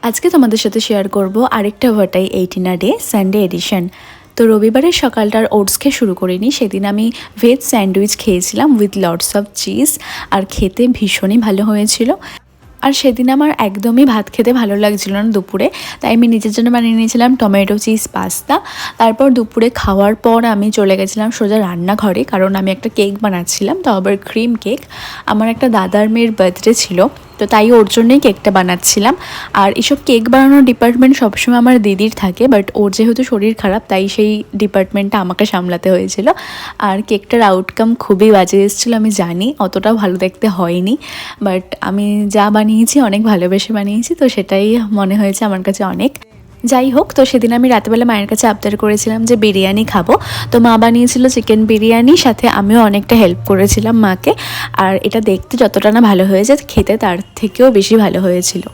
আজকে তোমাদের সাথে শেয়ার করব আরেকটা ভাটাই 18 ডে সানডে এডিশন। তো রবিবারের সকালটার ওটস খেয়ে শুরু করিনি, সেদিন আমি ভেজ স্যান্ডউইচ খেয়েছিলাম উইথ লটস অফ চিজ, আর খেতে ভীষণই ভালো হয়েছিল। আর সেদিন আমার একদমই ভাত খেতে ভালো লাগছিল না দুপুরে, তাই আমি নিজের জন্য বানিয়ে নিয়েছিলাম টমেটো চিজ পাস্তা। তারপর দুপুরে খাওয়ার পর আমি চলে গেছিলাম সোজা রান্নাঘরে, কারণ আমি একটা কেক বানাচ্ছিলাম, তো আবার ক্রিম কেক। আমার একটা দাদার মেয়ের বার্থডে ছিল, তো তাই ওর জন্যই কেকটা বানাচ্ছিলাম। আর এসব কেক বানানোর ডিপার্টমেন্ট সবসময় আমার দিদির থাকে, বাট ওর যেহেতু শরীর খারাপ তাই সেই ডিপার্টমেন্টটা আমাকে সামলাতে হয়েছিল। আর কেকটার আউটকাম খুবই বাজে এসেছিলো, আমি জানি অতটাও ভালো দেখতে হয়নি, বাট আমি যা বানিয়েছি অনেক ভালোবেসে বানিয়েছি, তো সেটাই মনে হয়েছে আমার কাছে অনেক। যাই হোক, তো সেদিন আমি রাতেবেলা মায়ের কাছে আবদার করেছিলাম যে বিরিয়ানি খাবো, তো মা বানিয়েছিল চিকেন বিরিয়ানি, সাথে আমিও অনেকটা হেল্প করেছিলাম মাকে। আর এটা দেখতে যতটা না ভালো হয়েছে, খেতে তার থেকেও বেশি ভালো হয়েছিল।